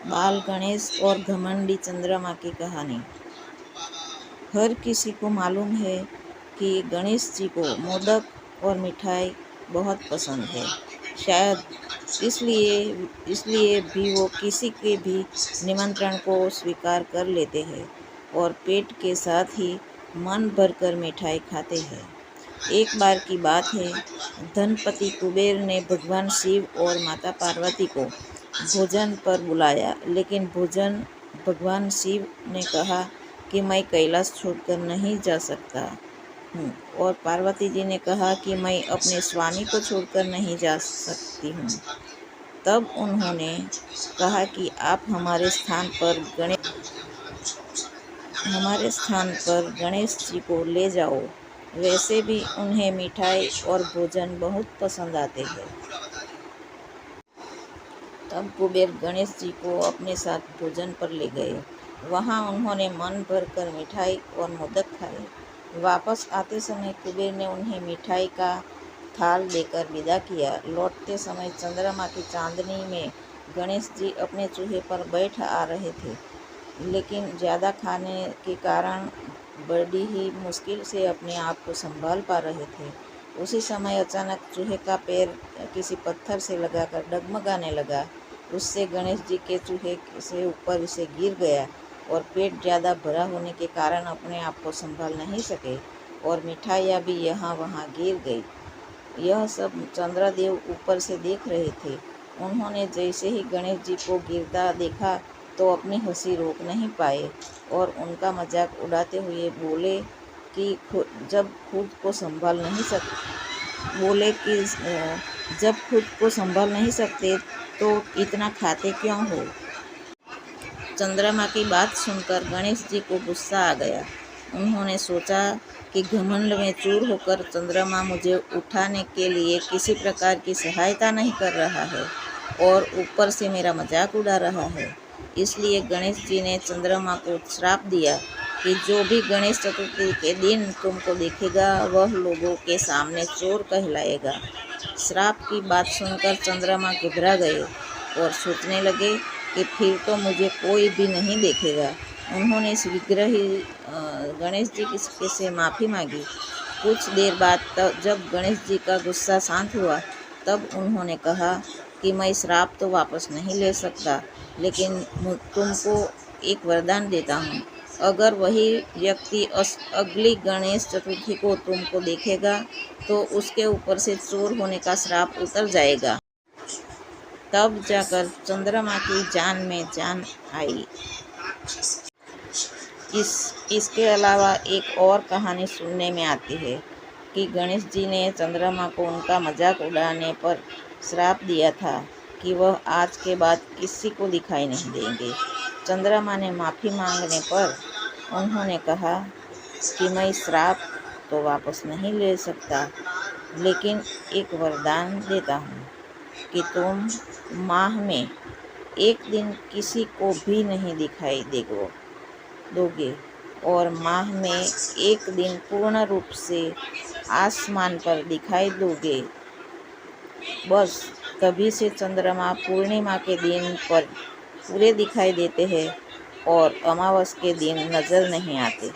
बाल गणेश और घमंडी चंद्रमा की कहानी। हर किसी को मालूम है कि गणेश जी को मोदक और मिठाई बहुत पसंद है। शायद इसलिए भी वो किसी के भी निमंत्रण को स्वीकार कर लेते हैं और पेट के साथ ही मन भरकर मिठाई खाते हैं। एक बार की बात है, धनपति कुबेर ने भगवान शिव और माता पार्वती को भोजन पर बुलाया, लेकिन भगवान शिव ने कहा कि मैं कैलाश छोड़कर नहीं जा सकता हूँ, और पार्वती जी ने कहा कि मैं अपने स्वामी को छोड़कर नहीं जा सकती हूँ। तब उन्होंने कहा कि आप हमारे स्थान पर गणेश जी को ले जाओ। वैसे भी उन्हें मिठाई और भोजन बहुत पसंद आते हैं। तब कुबेर गणेश जी को अपने साथ भोजन पर ले गए। वहाँ उन्होंने मन भरकर मिठाई और मोदक खाए। वापस आते समय कुबेर ने उन्हें मिठाई का थाल देकर विदा किया। लौटते समय चंद्रमा की चांदनी में गणेश जी अपने चूहे पर बैठ आ रहे थे, लेकिन ज़्यादा खाने के कारण बड़ी ही मुश्किल से अपने आप को संभाल पा रहे थे। उसी समय अचानक चूहे का पैर किसी पत्थर से लगाकर डगमगाने लगा। उससे गणेश जी के चूहे से ऊपर से गिर गया और पेट ज़्यादा भरा होने के कारण अपने आप को संभाल नहीं सके और मिठाइयाँ भी यहाँ वहाँ गिर गई। यह सब चंद्रदेव ऊपर से देख रहे थे। उन्होंने जैसे ही गणेश जी को गिरता देखा तो अपनी हंसी रोक नहीं पाए और उनका मजाक उड़ाते हुए बोले कि जब खुद को संभाल नहीं सकते तो इतना खाते क्यों हो। चंद्रमा की बात सुनकर गणेश जी को गुस्सा आ गया। उन्होंने सोचा कि घमंड में चूर होकर चंद्रमा मुझे उठाने के लिए किसी प्रकार की सहायता नहीं कर रहा है और ऊपर से मेरा मजाक उड़ा रहा है। इसलिए गणेश जी ने चंद्रमा को श्राप दिया कि जो भी गणेश चतुर्थी के दिन तुमको देखेगा वह लोगों के सामने चोर कहलाएगा। श्राप की बात सुनकर चंद्रमा घबरा गए और सोचने लगे कि फिर तो मुझे कोई भी नहीं देखेगा। उन्होंने शीघ्र ही गणेश जी से माफ़ी मांगी। कुछ देर बाद जब गणेश जी का गुस्सा शांत हुआ तब उन्होंने कहा कि मैं श्राप तो वापस नहीं ले सकता, लेकिन तुमको एक वरदान देता हूँ। अगर वही व्यक्ति अगली गणेश चतुर्थी को तुमको देखेगा तो उसके ऊपर से चोर होने का श्राप उतर जाएगा। तब जाकर चंद्रमा की जान में जान आई। इसके अलावा एक और कहानी सुनने में आती है कि गणेश जी ने चंद्रमा को उनका मजाक उड़ाने पर श्राप दिया था कि वह आज के बाद किसी को दिखाई नहीं देंगे। चंद्रमा ने माफ़ी मांगने पर उन्होंने कहा कि मैं श्राप तो वापस नहीं ले सकता, लेकिन एक वरदान देता हूँ कि तुम माह में एक दिन किसी को भी नहीं दिखाई दोगे और माह में एक दिन पूर्ण रूप से आसमान पर दिखाई दोगे। बस तभी से चंद्रमा पूर्णिमा के दिन पर पूरे दिखाई देते हैं और अमावस के दिन नज़र नहीं आते।